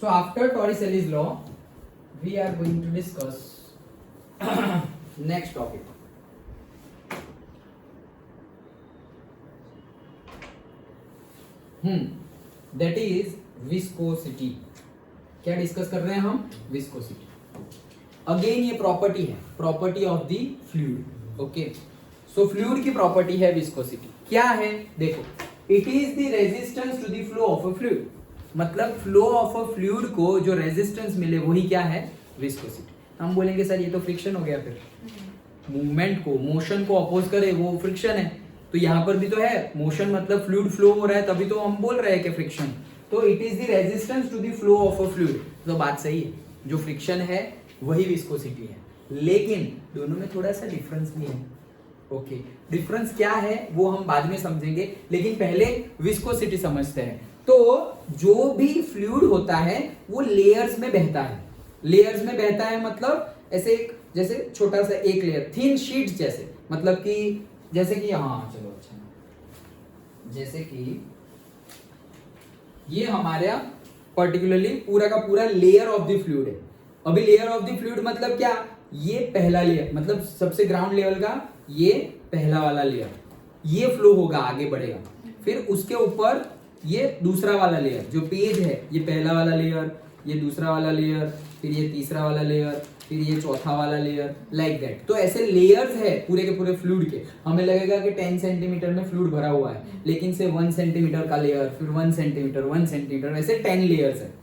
So after Torricelli's law, we are going to discuss next topic. That is viscosity. क्या discuss कर रहे हैं हम? विस्कोसिटी. अगेन ये प्रॉपर्टी है, property of the fluid. Okay, so fluid की property है विस्कोसिटी. क्या है? देखो, it is the resistance to the flow of a fluid. मतलब फ्लो ऑफ अ फ्लूइड को जो रेजिस्टेंस मिले वही क्या है? विस्कोसिटी. हम बोलेंगे सर ये तो फ्रिक्शन हो गया, फिर मूवमेंट को, मोशन को अपोज करे वो फ्रिक्शन है. तो यहाँ पर भी तो है मोशन, मतलब फ्लूइड फ्लो हो रहा है, तभी तो हम बोल रहे हैं कि फ्रिक्शन. तो it is the resistance to the flow of a fluid. तो बात सही है, जो फ्रिक्शन है वही विस्कोसिटी है. लेकिन दोनों में थोड़ा सा डिफरेंस भी है. ओके, डिफरेंस क्या है वो हम बाद में समझेंगे, लेकिन पहले विस्कोसिटी समझते हैं. तो जो भी फ्लूइड होता है वो लेयर्स में बहता है. लेयर्स में बहता है मतलब ऐसे एक, जैसे छोटा सा एक लेयर, थिन शीट जैसे, मतलब कि जैसे कि हाँ चलो अच्छा, जैसे कि ये हमारा पर्टिकुलरली पूरा का पूरा लेयर ऑफ द फ्लूइड है. अभी लेयर ऑफ द फ्लूइड मतलब क्या? ये पहला लेयर, मतलब सबसे ग्राउंड लेवल का ये पहला वाला लेयर, ये फ्लो होगा, आगे बढ़ेगा. फिर उसके ऊपर ये दूसरा वाला लेयर जो पेज है, ये पहला वाला लेयर, ये दूसरा वाला लेयर, फिर ये तीसरा वाला लेयर, फिर ये चौथा वाला लेयर, लाइक दैट. तो ऐसे लेयर्स है पूरे के पूरे फ्लूइड के. हमें लगेगा कि 10 सेंटीमीटर में फ्लूइड भरा हुआ है, लेकिन से 1 सेंटीमीटर का लेयर, फिर 1 सेंटीमीटर, 1 सेंटीमीटर, ऐसे 10 लेयर्स है.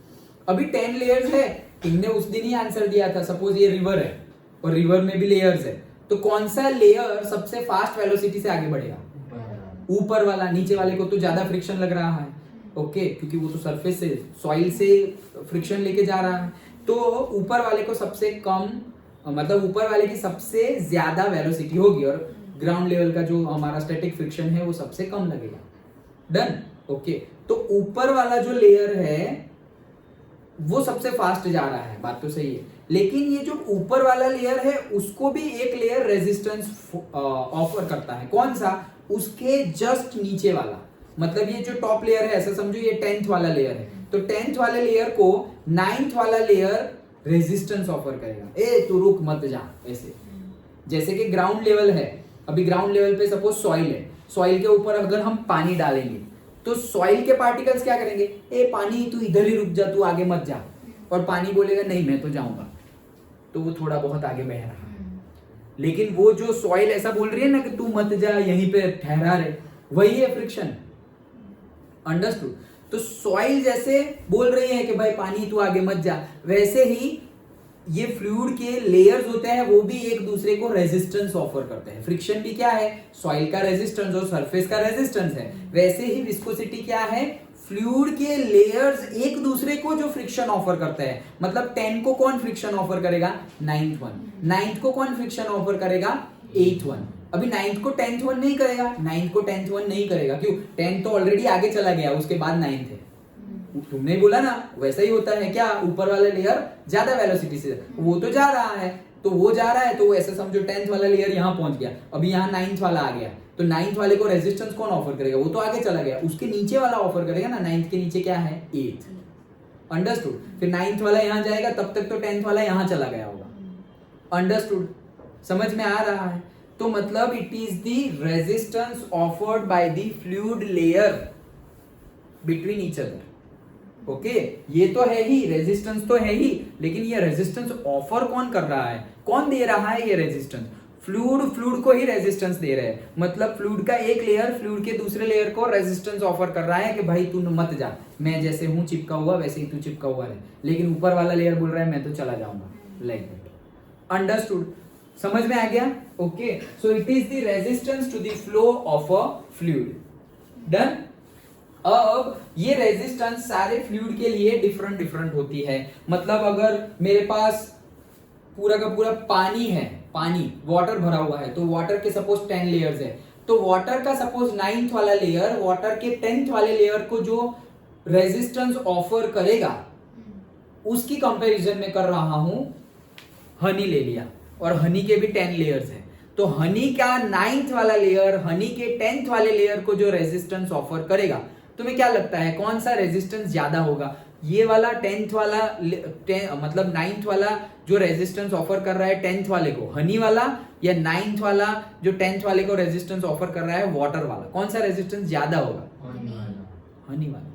अभी 10 लेयर्स है. तुमने उस दिन ही आंसर दिया था, सपोज ये रिवर है और रिवर में भी लेयर्स है, तो कौन सा लेयर सबसे फास्ट वेलोसिटी से आगे बढ़ेगा? ऊपर वाला. नीचे वाले को तो ज्यादा फ्रिक्शन लग रहा है. ओके, क्योंकि वो तो सरफेस से, सॉइल से फ्रिक्शन लेके जा रहा है. तो ऊपर वाले को सबसे कम, मतलब ऊपर वाले की सबसे ज्यादा वेलोसिटी होगी, और ग्राउंड लेवल का जो हमारा स्टैटिक फ्रिक्शन है वो सबसे कम लगेगा. डन. ओके, तो ऊपर वाला जो लेयर है वो सबसे फास्ट जा रहा है, बात तो सही है. लेकिन ये जो ऊपर वाला लेयर है उसको भी एक लेयर रेजिस्टेंस ऑफर करता है. कौन सा? उसके जस्ट नीचे वाला. मतलब ये जो टॉप लेयर है, ऐसा समझो ये 10th वाला लेयर है, तो 10th वाले लेयर को 9th वाला लेयर रेजिस्टेंस ऑफर करेगा. ए तू रुक मत जा, ऐसे. जैसे कि ग्राउंड लेवल है, अभी ग्राउंड लेवल पे सपोज सॉइल है, सॉइल के ऊपर अगर हम पानी डालेंगे तो सॉइल के पार्टिकल्स क्या करेंगे? ए पानी तू इधर ही रुक जा, तू आगे मत जा. और पानी बोलेगा नहीं मैं तो जाऊंगा, तो वो थोड़ा बहुत आगे बह रहा है. लेकिन वो जो सॉइल ऐसा बोल रही है ना कि तू मत जा, यहीं पे ठहरा रहे, वही है फ्रिक्शन. अंडरस्टूड? तो सॉइल जैसे बोल रही है कि भाई पानी तू आगे मत जा, वैसे ही ये फ्लूइड के लेयर्स होते हैं, वो भी एक दूसरे को रेजिस्टेंस ऑफर करते हैं. फ्रिक्शन भी क्या है? सॉइल का रेजिस्टेंस और सरफेस का रेजिस्टेंस है. वैसे ही विस्कोसिटी क्या है? फ्लूइड के लेयर्स एक दूसरे को जो फ्रिक्शन ऑफर करते हैं. मतलब 10 को कौन फ्रिक्शन ऑफर करेगा? 9th one. 9th को कौन फ्रिक्शन ऑफर करेगा? 8th one. अभी 9th को 10th वन नहीं करेगा, 9th को 10th वन नहीं करेगा. क्यों? 10th तो ऑलरेडी आगे चला गया, उसके बाद 9th है. तुमने बोला ना, वैसा ही होता है. क्या? ऊपर वाला लेयर ज्यादा वेलोसिटी से, वो तो जा रहा है, तो वो जा रहा है, तो वो ऐसे समझो 10th वाला लेयर यहाँ पहुंच गया, अभी यहाँ 9th वाला आ गया, तो 9th वाले को रेजिस्टेंस कौन ऑफर करेगा? वो तो आगे चला गया, उसके नीचे वाला ऑफर करेगा ना. 9th के नीचे क्या है? 8th. अंडरस्टूड? फिर 9th वाला यहाँ जाएगा, तब तक तो 10th वाला यहाँ चला गया होगा. अंडरस्टूड? समझ में आ रहा है? तो मतलब it is the resistance offered by the fluid layer between each other. Okay, ये तो है ही, रेजिस्टेंस तो है ही, लेकिन ये रेजिस्टेंस ऑफर कौन कर रहा है? कौन दे रहा है ये रेजिस्टेंस? फ्लूइड को ही रेजिस्टेंस दे रहे हैं. मतलब फ्लूइड का एक लेयर फ्लूइड के दूसरे लेयर को रेजिस्टेंस ऑफर कर रहा है कि भाई तू मत जा, मैं जैसे हूं चिपका हुआ वैसे ही तू चिपका हुआ है. लेकिन ऊपर वाला लेयर बोल रहा है मैं तो चला जाऊंगा, लाइक दैट. अंडरस्टूड? समझ में आ गया? Okay, so it is the resistance to the flow of a fluid. Done. अब ये रेजिस्टेंस सारे फ्लूइड के लिए डिफरेंट डिफरेंट होती है. मतलब अगर मेरे पास पूरा का पूरा पानी है, पानी वाटर भरा हुआ है, तो वाटर के सपोज 10 लेयर्स है, तो वाटर का सपोज 9th वाला लेयर वाटर के 10th वाले लेयर को जो रेजिस्टेंस ऑफर करेगा उसकी कंपैरिजन में कर रहा हूं. हनी ले लिया, और हनी के भी 10 लेयर्स है, तो हनी का 9th वाला लेयर हनी के 10th वाले लेयर को जो रेजिस्टेंस ऑफर करेगा, तुम्हें क्या लगता है कौन सा रेजिस्टेंस ज्यादा होगा? ये वाला 10th वाला मतलब 9th वाला जो रेजिस्टेंस ऑफर कर रहा है 10th वाले को हनी वाला, या 9th वाला जो 10th वाले को रेजिस्टेंस ऑफर कर रहा है वाटर वाला, कौन सा रेजिस्टेंस ज्यादा होगा? हनी वाला।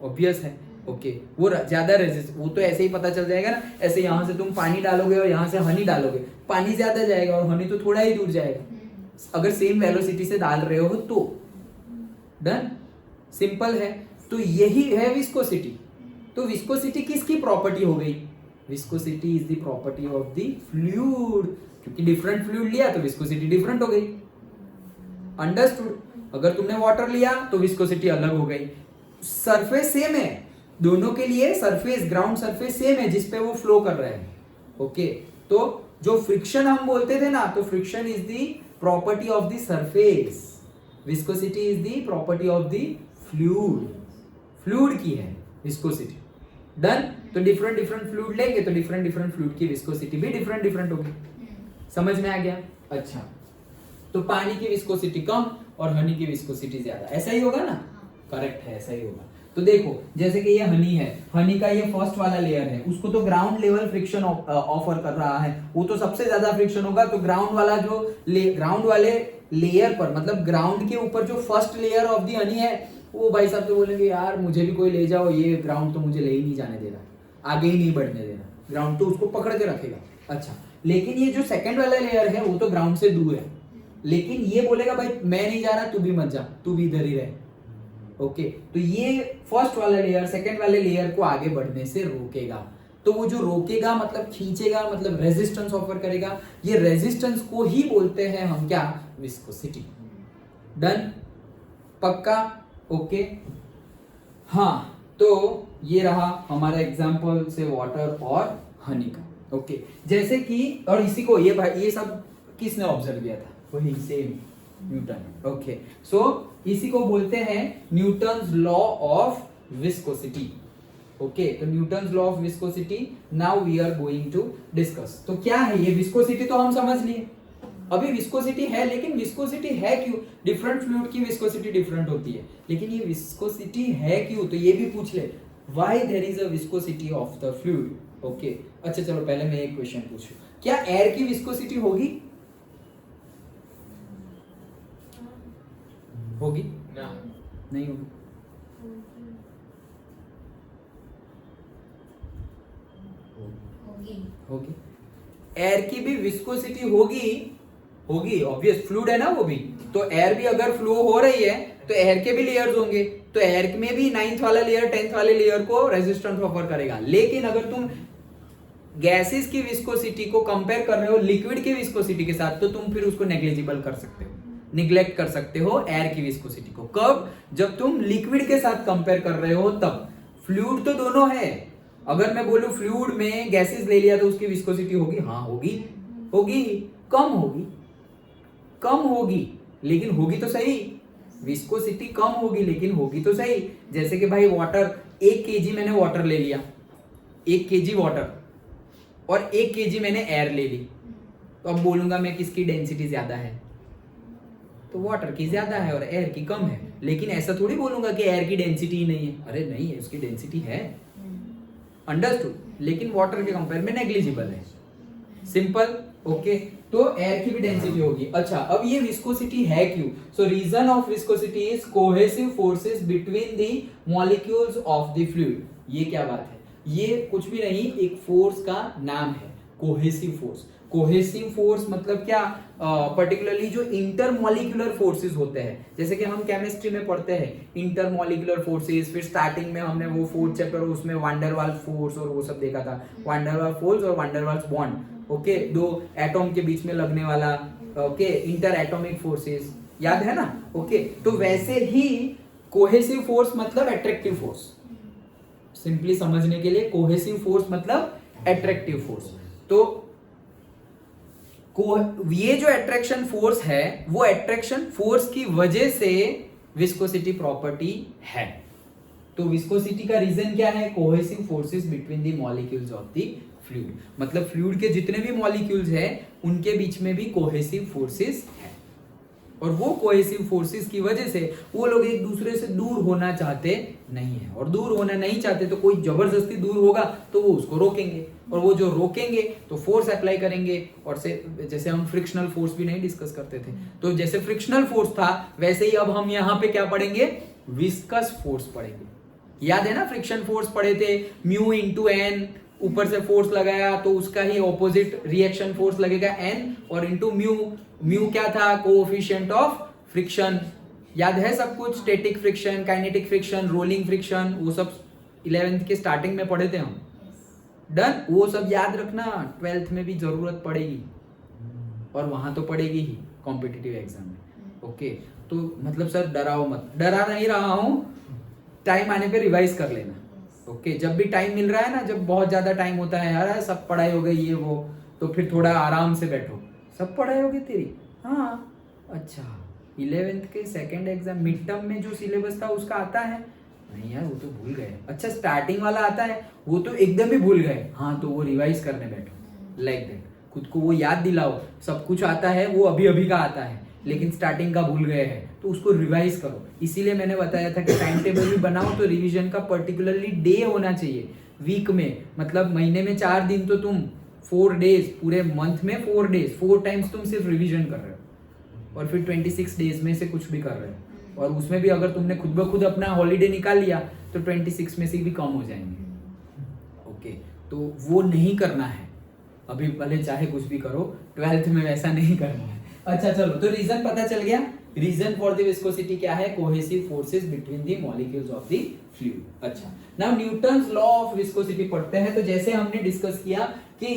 ऑब्वियस है। ओके वो ज्यादा रेजिस्ट, वो तो ऐसे ही पता चल जाएगा ना, ऐसे यहाँ से तुम पानी डालोगे और यहाँ से हनी डालोगे, पानी ज्यादा जाएगा और हनी तो थोड़ा ही दूर जाएगा अगर सेम वेलोसिटी से डाल रहे हो तो। डन, सिंपल है। तो यही है विस्कोसिटी। तो विस्कोसिटी किसकी प्रॉपर्टी हो गई? Viscosity is the property of the fluid, क्योंकि डिफरेंट फ्लूइड लिया तो विस्कोसिटी डिफरेंट हो गई। अंडरस्टूड? अगर तुमने वाटर लिया तो विस्कोसिटी अलग हो गई। सरफेस सेम है दोनों के लिए, सरफेस ग्राउंड सरफेस सेम है जिसपे वो फ्लो कर रहे हैं। ओके तो जो फ्रिक्शन हम बोलते थे ना, तो friction is the property of the surface, viscosity is the property of the fluid, fluid की है विस्कोसिटी। डन। तो डिफरेंट डिफरेंट फ्लूइड लेंगे तो डिफरेंट डिफरेंट फ्लूइड की विस्कोसिटी भी डिफरेंट डिफरेंट होगी। समझ में आ गया? अच्छा, तो पानी की विस्कोसिटी कम और हनी की विस्कोसिटी ज्यादा, ऐसा ही होगा ना? करेक्ट है, ऐसा ही होगा। तो देखो जैसे कि ये हनी है, हनी का ये फर्स्ट वाला लेयर है, उसको तो ग्राउंड लेवल फ्रिक्शन ऑफर कर रहा है, वो तो सबसे ज्यादा फ्रिक्शन होगा। तो ग्राउंड वाला जो ग्राउंड वाले लेयर पर, मतलब ग्राउंड के ऊपर जो first layer of the Honey है, वो भाई साहब तो बोलेंगे यार मुझे भी कोई ले जाओ, ये ग्राउंड तो मुझे ले ही नहीं जाने दे रहा, आगे ही नहीं बढ़ने दे रहा, ग्राउंड तो उसको पकड़ के रखेगा। अच्छा, लेकिन ये जो सेकंड वाला लेयर है वो तो ग्राउंड से दूर है, लेकिन ये बोलेगा भाई मैं नहीं जा रहा, तू भी मत जा, तू भी इधर ही रहे। ओके तो ये फर्स्ट वाला लेयर सेकंड वाले लेयर को आगे बढ़ने से रोकेगा। तो वो जो रोकेगा मतलब खींचेगा, मतलब रेजिस्टेंस ऑफर करेगा, ये रेजिस्टेंस को ही बोलते हैं हम क्या? विस्कोसिटी। डन, पक्का? ओके हाँ, तो ये रहा हमारा एग्जांपल से वाटर और हनी का। ओके जैसे कि, और इसी को ये भाई ये सब किसने ऑब्जर्व किया था? वही सेम न्यूटन। ओके सो इसी को बोलते हैं Newton's law of viscosity. Okay तो Newton's law of viscosity now we are going to discuss. तो क्या है ये विस्कोसिटी? तो हम समझ लिए अभी विस्कोसिटी है, लेकिन विस्कोसिटी है क्यों? डिफरेंट फ्लूइड की विस्कोसिटी डिफरेंट होती है, लेकिन ये विस्कोसिटी है क्यों? तो ये भी पूछ ले, why there is a viscosity of the fluid. Okay अच्छा चलो पहले मैं एक क्वेश्चन पूछूं, क्या एयर की विस्कोसिटी होगी? होगी? नहीं होगी। होगी। एयर की भी विस्कोसिटी होगी ऑब्वियस, फ्लूइड है ना वो भी, तो एयर भी अगर फ्लो हो रही है तो एयर के भी लेयर्स होंगे, तो एयर में भी 9th वाला लेयर 10th वाले लेयर को रेजिस्टेंस ऑफर करेगा। लेकिन अगर तुम गैसेस की विस्कोसिटी को कंपेयर कर रहे हो लिक्विड की विस्कोसिटी के साथ, तो तुम फिर उसको नेग्लिजिबल कर सकते हो, निग्लेक्ट कर सकते हो एयर की विस्कोसिटी को। कब? जब तुम लिक्विड के साथ कंपेयर कर रहे हो तब। फ्लूइड तो दोनों है, अगर मैं बोलूं फ्लूइड में गैसेस ले लिया तो उसकी विस्कोसिटी होगी? हाँ होगी, कम होगी लेकिन होगी तो सही, विस्कोसिटी कम होगी लेकिन होगी तो सही। जैसे कि भाई वाटर, 1 kg मैंने वाटर ले लिया, 1 kg वाटर, और 1 kg मैंने एयर ले ली, तो अब बोलूंगा मैं किसकी डेंसिटी ज्यादा है? तो वाटर की ज्यादा है और एयर की कम है। लेकिन ऐसा थोड़ी बोलूंगा कि एयर की डेंसिटी ही नहीं है, अरे नहीं है, उसकी डेंसिटी है। अंडरस्टूड? लेकिन वाटर के कंपेयर में नेग्लिजिबल है। सिंपल। ओके तो एयर की भी डेंसिटी होगी। अच्छा अब ये विस्कोसिटी है क्यों? So reason of viscosity is cohesive forces between the molecules of the fluid. ये क्या बात है? ये कुछ भी नहीं, एक फोर्स का नाम है कोहेसिव फोर्स। कोहेसिव फोर्स मतलब क्या? पर्टिकुलरली जो इंटरमॉलिक्यूलर फोर्सेस होते हैं, जैसे कि हम केमिस्ट्री में पढ़ते हैं इंटरमॉलिक्यूलर फोर्सेस, फिर स्टार्टिंग में हमने वो 4th चैप्टर उसमें वांडरवाल्स फोर्स और वो सब देखा था, वांडरवाल्स फोर्स और वांडरवाल्स बॉन्ड। ओके 2 एटॉम के बीच में लगने वाला, ओके इंटर एटॉमिक फोर्सेस, याद है ना? ओके तो वैसे ही कोहेसिव फोर्स मतलब एट्रैक्टिव फोर्स। सिंपली समझने के लिए कोहेसिव फोर्स मतलब एट्रैक्टिव फोर्स। तो ये जो अट्रैक्शन फोर्स है, वो अट्रैक्शन फोर्स की वजह से विस्कोसिटी प्रॉपर्टी है। तो विस्कोसिटी का रीजन क्या है? Cohesive forces between the molecules of the fluid. मतलब फ्लूइड के जितने भी मॉलिक्यूल्स हैं उनके बीच में भी कोहेसिव फोर्सेस है। और वो कोहेसिव फोर्सेस की वजह से वो लोग एक दूसरे से दूर होना चाहते नहीं है, और दूर होना नहीं चाहते तो कोई जबरदस्ती दूर होगा तो वो उसको रोकेंगे, और वो जो रोकेंगे तो फोर्स अप्लाई करेंगे। और जैसे हम फ्रिक्शनल फोर्स भी नहीं डिस्कस करते थे, तो जैसे फ्रिक्शनल फोर्स था वैसे ही अब हम यहाँ पे क्या पढ़ेंगे, विस्कस फोर्स पढ़ेंगे। याद है ना, फ्रिक्शन फोर्स पढ़े थे, म्यू इंटू एन, ऊपर से फोर्स लगाया तो उसका ही ऑपोजिट रिएक्शन फोर्स लगेगा एन, और इंटू म्यू, म्यू क्या था, कोएफिशिएंट ऑफ फ्रिक्शन। याद है सब कुछ, static friction, kinetic friction, rolling friction, वो सब 11th के स्टार्टिंग में पढ़े थे हम। डन, वो सब याद रखना, 12th में भी जरूरत पड़ेगी और वहां तो पड़ेगी ही कॉम्पिटिटिव एग्जाम में। ओके, तो मतलब सर डराओ मत, डरा नहीं रहा हूं, टाइम आने पे रिवाइज कर लेना। ओके, जब भी टाइम मिल रहा है ना, जब बहुत ज्यादा टाइम होता है यार, सब पढ़ाई हो गई ये वो, तो फिर थोड़ा आराम से बैठो। सब पढ़ाई होगी तेरी? हाँ, अच्छा 11th के सेकंड एग्जाम मिड टर्म में जो सिलेबस था उसका आता है? नहीं यार, वो तो भूल गए। अच्छा, स्टार्टिंग वाला आता है, वो तो एकदम ही भूल गए। हाँ, तो वो रिवाइज करने बैठो, लाइक दैट। खुद को वो याद दिलाओ, सब कुछ आता है, वो अभी अभी का आता है, लेकिन स्टार्टिंग का भूल गए हैं, तो उसको रिवाइज करो। इसीलिए मैंने बताया था कि टाइम टेबल भी बनाओ तो रिवीजन का पर्टिकुलरली डे होना चाहिए वीक में, मतलब महीने में 4 दिन तो तुम 4 डेज, पूरे मंथ में 4 डेज, 4 टाइम्स तुम सिर्फ रिवीजन कर रहे हो, और फिर 26 डेज में से कुछ भी कर रहे हो, और उसमें भी अगर तुमने खुद ब खुद अपना हॉलीडे निकाल लिया तो 26 में से भी कम हो जाएंगे। ओके, तो वो नहीं करना है अभी, भले चाहे कुछ भी करो, 12th में वैसा नहीं करना है। अच्छा चलो, तो रीजन पता चल गया। रीजन फॉर द विस्कोसिटी क्या है, cohesive forces between the molecules of the fluid. अच्छा, now Newton's law of viscosity पढ़ते हैं। तो जैसे हमने डिस्कस किया कि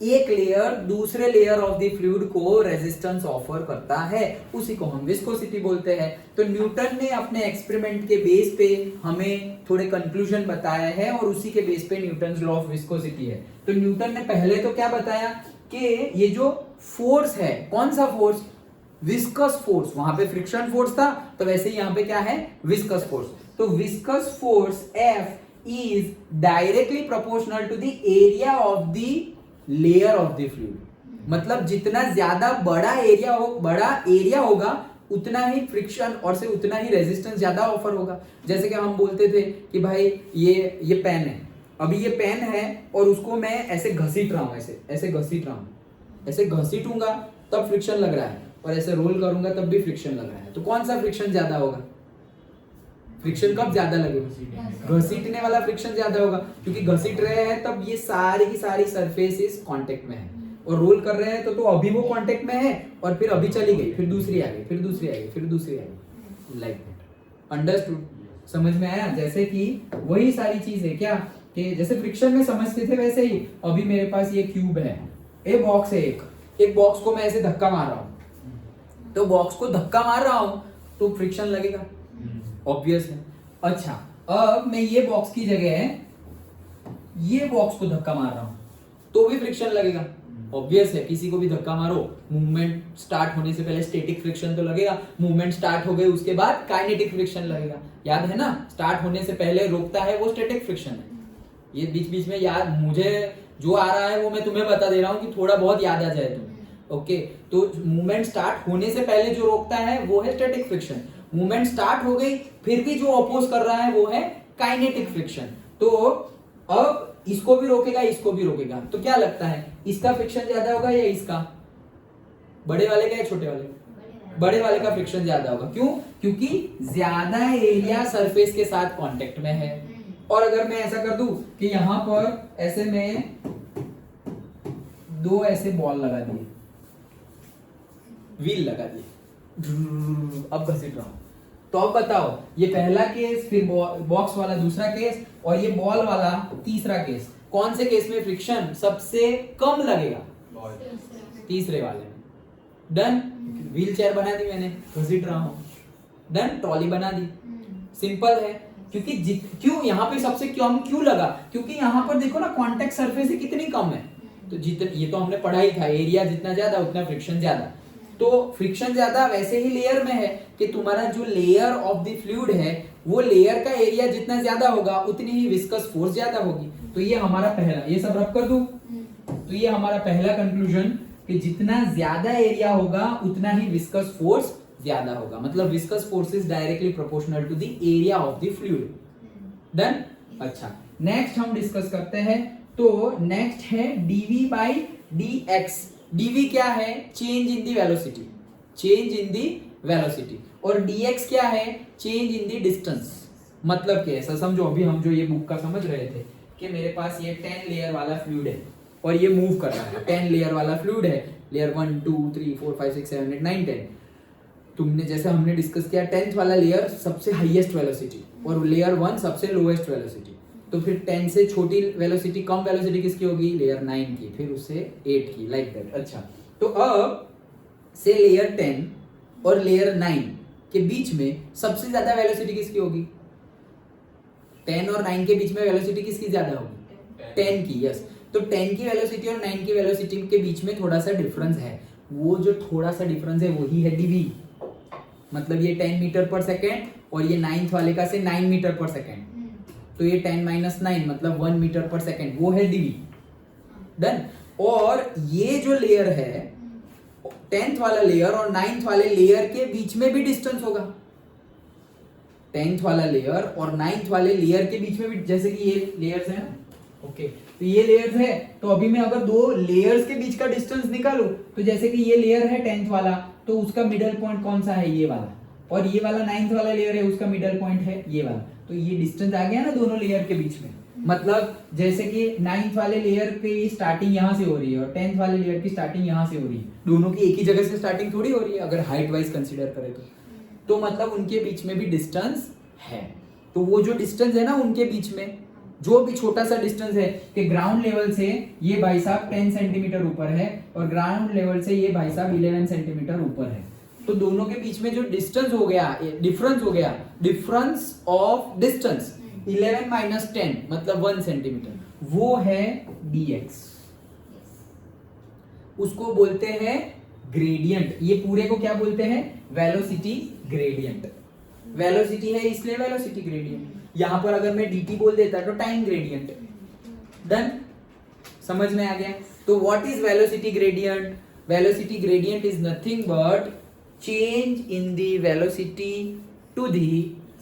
एक लेयर दूसरे लेयर ऑफ द फ्लूइड को रेजिस्टेंस ऑफर करता है, उसी को हम विस्कोसिटी बोलते हैं। तो न्यूटन ने अपने एक्सपेरिमेंट के बेस पे हमें थोड़े कंक्लूजन बताया है, और उसी के बेस पे न्यूटन्स लॉ ऑफ विस्कोसिटी है। तो न्यूटन ने पहले तो क्या बताया कि ये जो फोर्स है, कौन सा फोर्स, विस्कस फोर्स, वहां पे फ्रिक्शन फोर्स था, तो वैसे ही यहाँ पे क्या है, विस्कस फोर्स। तो viscous force F is directly proportional to the area of the layer of the fluid. मतलब जितना ज्यादा बड़ा एरिया होगा उतना ही फ्रिक्शन और से उतना ही रेजिस्टेंस ज्यादा ऑफर होगा। जैसे कि हम बोलते थे कि भाई ये पेन है, अभी ये पेन है और उसको मैं ऐसे घसीट रहा हूं, ऐसे घसीट रहा हूं, ऐसे घसीटूंगा तब फ्रिक्शन लग रहा है, और ऐसे रोल करूंगा तब भी फ्रिक्शन लग रहा है। तो कौन सा फ्रिक्शन ज्यादा होगा, फ्रिक्शन कब ज्यादा लगेगा, घसीटने वाला फ्रिक्शन ज्यादा होगा, क्योंकि घसीट रहे हैं तब ये सारी की सारी सरफेसेस कांटेक्ट में है, और रोल कर रहे हैं तो अभी वो कांटेक्ट में है, और फिर अभी चली गई, फिर दूसरी आ गई, फिर दूसरी आ गई, फिर दूसरी आ गई, लाइक दैट। अंडरस्टूड, समझ में आया? जैसे कि वही सारी चीज है क्या, कि जैसे फ्रिक्शन में समझते थे वैसे ही अभी मेरे पास ये क्यूब है, एक बॉक्स है, एक बॉक्स को मैं ऐसे धक्का मार रहा हूं, तो बॉक्स को धक्का मार रहा हूं तो फ्रिक्शन लगेगा, ऑब्वियस है। अच्छा, अब मैं ये बॉक्स की जगह ये बॉक्स को धक्का मार रहा हूं तो भी फ्रिक्शन लगेगा, ऑब्वियस है। किसी को भी धक्का मारो, मूवमेंट स्टार्ट होने से पहले स्टैटिक फ्रिक्शन तो लगेगा, मूवमेंट स्टार्ट हो गई उसके बाद काइनेटिक फ्रिक्शन लगेगा, याद है ना? स्टार्ट होने से पहले रोकता है वो स्टैटिक फ्रिक्शन है। ये बीच बीच में याद, मुझे जो आ रहा है वो मैं तुम्हें बता दे रहा हूं कि थोड़ा बहुत याद आ जाए तुम्हें। ओके, तो मूवमेंट स्टार्ट होने से पहले जो रोकता है वो है स्टैटिक फ्रिक्शन। मूवमेंट स्टार्ट हो गई फिर भी जो अपोज कर रहा है वो है काइनेटिक फ्रिक्शन। तो अब इसको भी रोकेगा, इसको भी रोकेगा, तो क्या लगता है इसका फ्रिक्शन ज्यादा होगा या इसका? बड़े वाले का या छोटे वाले? बड़े वाले का फ्रिक्शन ज्यादा होगा। क्यों? क्योंकि ज्यादा एरिया सरफेस के साथ कांटेक्ट में है। और अगर मैं ऐसा कर दूं कि यहां पर ऐसे में 2 ऐसे बॉल लगा दिए, व्हील लगा दिए, अब घसीट रहा हूं, तो अब बताओ ये पहला केस, फिर बॉक्स वाला दूसरा केस, और ये बॉल वाला तीसरा केस, कौन से केस में फ्रिक्शन सबसे कम लगेगा? तीसरे वाले में। डन, व्हील चेयर बना दी मैंने, घसीट रहा हूं, डन, ट्रॉली बना दी, सिंपल है। क्योंकि क्यों यहाँ पे सबसे कम क्यों लगा? क्योंकि यहाँ पर देखो ना कांटेक्ट सरफेस कितनी कम है, तो ये तो हमने पढ़ा ही था, एरिया जितना ज्यादा उतना फ्रिक्शन ज्यादा। तो फ्रिक्शन ज्यादा वैसे ही लेयर में है कि तुम्हारा जो लेयर ऑफ द फ्लूइड है वो लेयर का एरिया जितना ज्यादा होगा उतनी ही विस्कस फोर्स ज्यादा होगी। तो ये हमारा पहला, ये सब रब कर दूं, तो ये हमारा पहला कंक्लूजन कि जितना ज्यादा एरिया होगा उतना ही विस्कस फोर्स ज्यादा होगा, मतलब viscous force is directly proportional to the area of the fluid. Done. अच्छा, नेक्स्ट हम डिस्कस करते हैं। तो नेक्स्ट है DV by D X. DV क्या है? Change in the velocity, change in the velocity. और dx क्या है? Change in the distance. मतलब क्या, ऐसा समझो, अभी हम जो ये बुक का समझ रहे थे कि मेरे पास ये 10 लेयर वाला फ्लूइड है और ये मूव कर रहा है, 10 लेयर वाला फ्लूइड है, लेयर 1 2 3 4 5 6 7 8 9 10। तुमने जैसे हमने डिस्कस किया 10th वाला लेयर सबसे हाईएस्ट वेलोसिटी और लेयर 1 सबसे लोएस्ट वेलोसिटी, तो फिर 10 से छोटी वेलोसिटी, कम वेलोसिटी किसकी होगी? लेयर 9 की, फिर उससे 8 की, लाइक दैट। अच्छा, तो अब से लेयर 10 और लेयर 9 के बीच में सबसे ज्यादा वेलोसिटी किसकी होगी? 10 और 9 के बीच में वेलोसिटी किसकी ज्यादा होगी? 10 की। यस, तो 10 की वेलोसिटी और 9 की वेलोसिटी के बीच में थोड़ा सा डिफरेंस है, वो जो थोड़ा सा डिफरेंस है वही है डीवी। मतलब ये 10 मीटर पर सेकेंड और ये 9th वाले का से 9 मीटर पर सेकेंड, तो ये 10 - 9 मतलब 1 मीटर पर सेकेंड, वो है डीवी। डन। और ये जो लेयर है 10th वाला लेयर और 9th वाले लेयर के बीच में भी डिस्टेंस होगा। 10th वाला लेयर और 9th वाले लेयर के बीच में भी, जैसे कि ये लेयर्स है ना, ओके, तो ये लेयर्स है, तो अभी मैं अगर दो लेयर्स के बीच का डिस्टेंस निकालूं, तो जैसे कि ये लेयर है 10th वाला, तो उसका मिडल पॉइंट कौन सा है? ये वाला। और ये वाला 9th वाला लेयर है, उसका मिडल पॉइंट है ये वाला। तो ये डिस्टेंस आ गया ना दोनों लेयर के बीच में। मतलब जैसे कि 9th वाले लेयर की स्टार्टिंग यहाँ से हो रही है और 10th वाले लेयर की स्टार्टिंग यहाँ से हो रही है, दोनों की एक ही जगह से स्टार्टिंग थोड़ी हो रही है अगर हाइट वाइज कंसीडर करें तो मतलब उनके बीच में भी डिस्टेंस है। तो वो जो डिस्टेंस है ना उनके बीच में, जो भी छोटा सा डिस्टेंस है कि ग्राउंड लेवल से ये भाई साहब 10 सेंटीमीटर ऊपर है और ग्राउंड लेवल से ये भाई साहब 11 सेंटीमीटर ऊपर है, तो दोनों के बीच में जो डिस्टेंस हो गया, डिफरेंस हो गया, डिफरेंस ऑफ डिस्टेंस 11 - 10 मतलब 1 सेंटीमीटर, वो है dx। उसको बोलते हैं ग्रेडियंट। ये पूरे को क्या बोलते हैं? Velocity gradient. वेलोसिटी है इसलिए वेलोसिटी ग्रेडियंट। यहां पर अगर मैं dt बोल देता तो टाइम ग्रेडियंट। डन। समझ में आ गया? तो what is velocity gradient? Velocity gradient is nothing but change in the velocity to the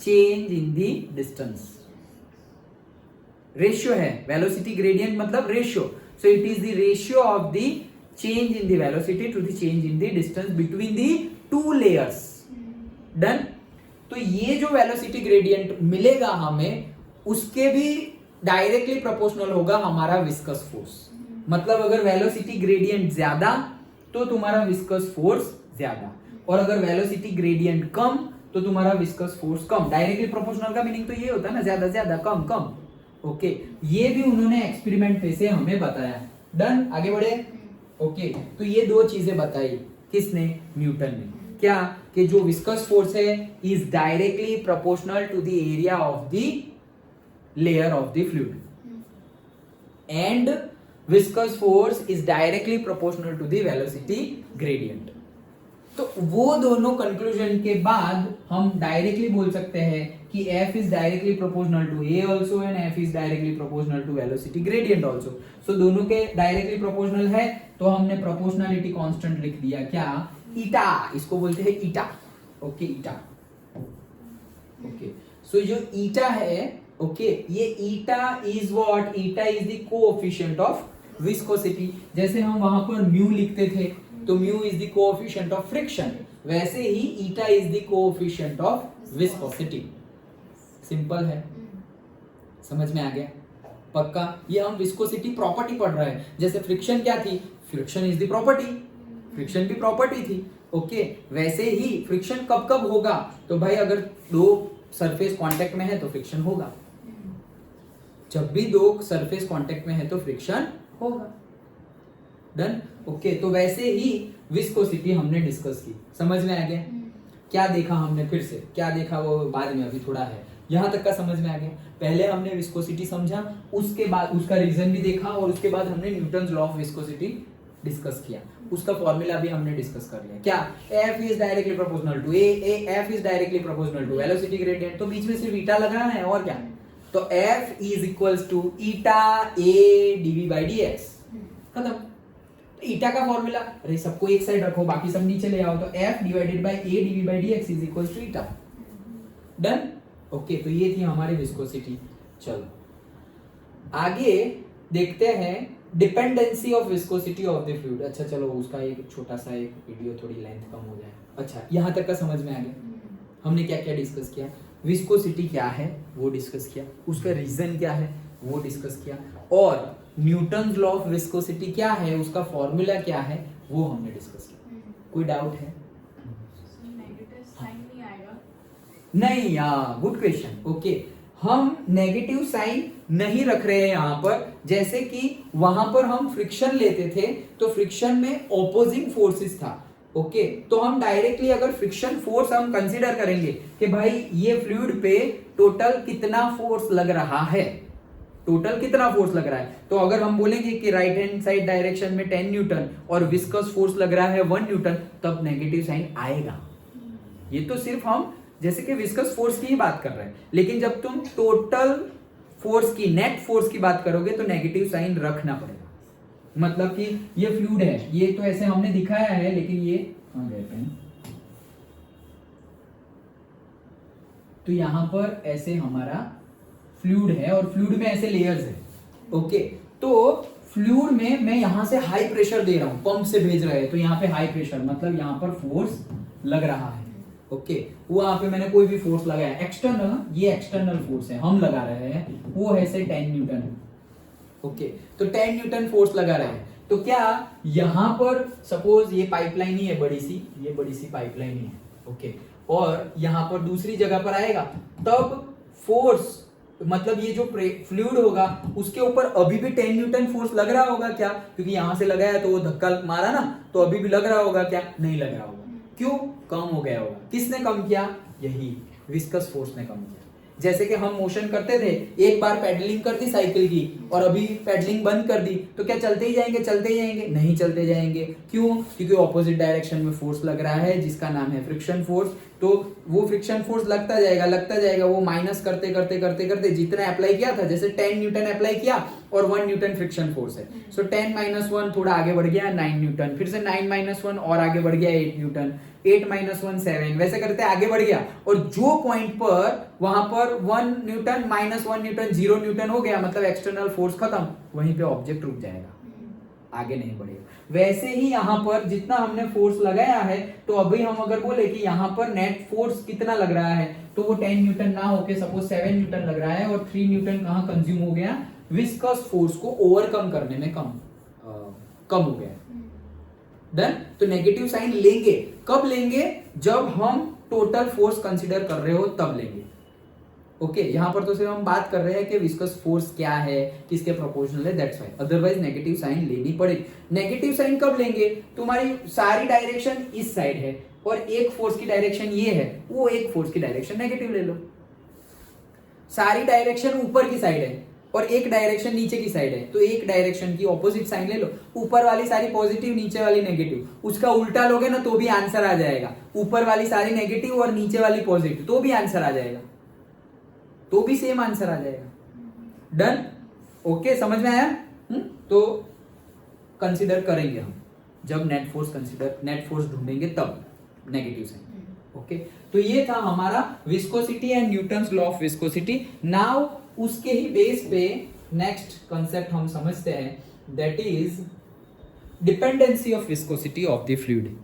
change in the distance. Ratio है वेलोसिटी ग्रेडियंट, मतलब ratio. So it is the ratio of the change in the velocity to the change in the distance between the two layers. Done. तो ये जो velocity gradient मिलेगा हमें, उसके भी directly proportional होगा हमारा विस्कस फोर्स। मतलब अगर वेलोसिटी ग्रेडियंट ज्यादा तो तुम्हारा विस्कस फोर्स ज्यादा, और अगर वेलोसिटी ग्रेडियंट कम तो तुम्हारा विस्कस फोर्स कम। डायरेक्टली प्रोपोर्शनल का मीनिंग तो ये होता है ना, ज्यादा ज्यादा कम कम। ओके, ये भी उन्होंने एक्सपेरिमेंट पे से हमें बताया। डन। आगे बढ़े। ओके, तो ये दो चीजें बताई किसने? न्यूटन ने। क्या? कि जो विस्कस फोर्स है is directly proportional to the area of the layer of the fluid and viscous force is directly proportional to the velocity gradient. तो वो दोनों कंक्लूजन के बाद हम डायरेक्टली बोल सकते हैं कि F is directly proportional to A also and F is directly proportional to velocity gradient also. So दोनों के डायरेक्टली प्रोपोर्शनल है, तो हमने प्रोपोर्शनलिटी कांस्टेंट लिख दिया। क्या? ईटा। इसको बोलते हैं ईटा। ओके, ईटा। ओके, सो जो ईटा है, ओके, ये eta is what? Eta is the coefficient of viscosity. जैसे हम वहां पर म्यू लिखते थे, तो mu is the coefficient of friction, वैसे ही eta is the coefficient of viscosity. Simple है, समझ में आ गया? पक्का? ये हम विस्कोसिटी प्रॉपर्टी पढ़ रहे हैं। जैसे फ्रिक्शन क्या थी? Friction is the property, friction भी प्रॉपर्टी थी। ओके, वैसे ही फ्रिक्शन कब कब होगा? तो भाई अगर दो सरफेस कांटेक्ट में है तो फ्रिक्शन होगा। जब भी दो सरफेस कांटेक्ट में है तो फ्रिक्शन होगा। डन। ओके, तो वैसे ही विस्कोसिटी हमने डिस्कस की। समझ में आ गया? क्या देखा हमने? फिर से क्या देखा वो बाद में, अभी थोड़ा है, यहां तक का समझ में आ गया। पहले हमने विस्कोसिटी समझा, उसके बाद उसका रीजन भी देखा, और उसके बाद हमने Newton's law of viscosity discuss किया। उसका फॉर्मूला भी हमने डिस्कस कर लिया। क्या? F is directly proportional to A, F is directly proportional to velocity gradient. तो बीच में सिर्फ ईटा लगाना है, और क्या? तो F is equals to eta A dV by dx। खत्म। ईटा का फॉर्मूला, अरे सबको एक साइड रखो, बाकी सब नीचे ले आओ, तो F divided by A dV by dx is equal to eta. Done. Okay, तो ये थी हमारी विस्कोसिटी। चलो आगे देखते हैं dependency of viscosity of the fluid. अच्छा चलो उसका एक छोटा सा एक वीडियो, थोड़ी लेंथ कम हो जाए। अच्छा यहाँ तक का समझ में आ गया, हमने क्या क्या डिस्कस किया, विस्कोसिटी क्या है वो डिस्कस किया, उसका रीजन क्या है वो डिस्कस किया, और न्यूटन्स लॉ ऑफ विस्कोसिटी क्या है, उसका फॉर्मूला क्या है वो हमने डिस्कस किया। कोई डाउट है? नहीं यार, गुड क्वेश्चन। ओके, हम नेगेटिव साइन नहीं रख रहे हैं यहाँ पर, जैसे कि वहां पर हम फ्रिक्शन लेते थे तो फ्रिक्शन में ऑपोजिंग फोर्सेस था। ओके, तो हम डायरेक्टली अगर फ्रिक्शन फोर्स हम कंसीडर करेंगे कि भाई ये फ्लूइड पे टोटल कितना फोर्स लग रहा है, टोटल कितना फोर्स लग रहा है, तो अगर हम बोलेंगे कि राइट हैंड साइड डायरेक्शन में 10 न्यूटन और विस्कस फोर्स लग रहा है 1 न्यूटन, तब नेगेटिव साइन आएगा। ये तो सिर्फ हम जैसे कि विस्कस फोर्स की ही बात कर रहे हैं, लेकिन जब तुम टोटल फोर्स की, नेट फोर्स की बात करोगे तो नेगेटिव साइन रखना पड़ेगा। मतलब कि ये फ्लूइड है, ये तो ऐसे हमने दिखाया है, लेकिन ये कहां गए पेन, तो यहां पर ऐसे हमारा फ्लूइड है और फ्लूइड में ऐसे लेयर्स है। ओके, तो फ्लूइड में मैं यहां से हाई प्रेशर दे रहा हूं, पंप से भेज रहे हैं, तो यहाँ पे हाई प्रेशर मतलब यहां पर फोर्स लग रहा है। ओके, वहां पे मैंने कोई भी फोर्स लगाया एक्सटर्नल, ये एक्सटर्नल फोर्स है हम लगा रहे हैं, वो है से 10 न्यूटन। ओके, तो 10 न्यूटन फोर्स लगा रहे हैं, तो क्या यहां पर सपोज ये पाइपलाइन ही है बड़ी सी, ये बड़ी सी पाइपलाइन ही है। ओके, और यहां पर दूसरी जगह पर आएगा, तब फोर्स मतलब ये जो फ्लूइड होगा उसके ऊपर अभी भी 10 न्यूटन फोर्स लग रहा होगा क्या, क्योंकि यहां से लगाया तो वो धक्का मारा ना, तो अभी भी लग रहा होगा क्या, नहीं लग रहा होगा। क्यों? कम हो गया होगा। किसने कम किया? यही विस्कस फोर्स ने कम किया। जैसे कि हम मोशन करते थे, एक बार पेडलिंग कर दी साइकिल की और अभी पेडलिंग बंद कर दी, तो क्या चलते ही जाएंगे? चलते ही जाएंगे? नहीं चलते जाएंगे। क्यों? क्योंकि ऑपोजिट डायरेक्शन में फोर्स लग रहा है जिसका नाम है फ्रिक्शन फोर्स। तो वो फ्रिक्शन फोर्स लगता जाएगा, वो माइनस करते करते करते करते जितना अप्लाई किया था, जैसे 10 न्यूटन अप्लाई किया और 1 न्यूटन फ्रिक्शन फोर्स है, सो 10 - 1 थोड़ा आगे बढ़ गया 9 न्यूटन, फिर से 9 - 1 और आगे बढ़ गया 8 न्यूटन, 8 - 1 7, वैसे करते आगे बढ़ गया, और जो पॉइंट पर वहां पर 1 न्यूटन -1 न्यूटन 0 न्यूटन हो गया, मतलब एक्सटर्नल फोर्स खत्म, वहीं पे ऑब्जेक्ट रुक जाएगा, आगे नहीं बढ़ेगा। वैसे ही यहाँ पर जितना हमने फोर्स लगाया है, तो अभी हम अगर बोले कि यहाँ पर नेट फोर्स कितना लग रहा है, तो वो 10 न्यूटन ना होके सपोज 7 न्यूटन लग रहा है, और 3 न्यूटन कहाँ कंज्यूम हो गया? विस्कस फोर्स को ओवरकम करने में कम हो गया। देन तो नेगेटिव साइन लेंगे, कब लेंगे? जब हम टोटल फोर्स कंसीडर कर रहे हो तब लेंगे। ओके, यहां पर तो सिर्फ हम बात कर रहे हैं कि विस्कस फोर्स क्या है, किसके प्रोपोर्शनल है, that's why, otherwise negative sign लेनी पड़ेगी। नेगेटिव साइन कब लेंगे? तुम्हारी सारी डायरेक्शन इस साइड है और एक फोर्स की डायरेक्शन ये है, वो एक फोर्स की डायरेक्शन नेगेटिव ले लो। सारी डायरेक्शन ऊपर की साइड है और एक डायरेक्शन नीचे की साइड है, तो एक डायरेक्शन की ऑपोजिट साइन ले लो। ऊपर वाली सारी पॉजिटिव, नीचे वाली नेगेटिव, उसका उल्टा लोगे ना तो भी आंसर आ जाएगा। ऊपर वाली सारी नेगेटिव और नीचे वाली पॉजिटिव, तो भी आंसर आ जाएगा, तो भी सेम आंसर आ जाएगा। डन? ओके, समझ में आया? तो कंसीडर करेंगे हम जब नेट फोर्स ढूंढेंगे तब नेगेटिव साइन। ओके, तो ये था हमारा viscosity and Newton's law of viscosity. Now उसके ही बेस पे नेक्स्ट कंसेप्ट हम समझते हैं, that is dependency of viscosity of the fluid.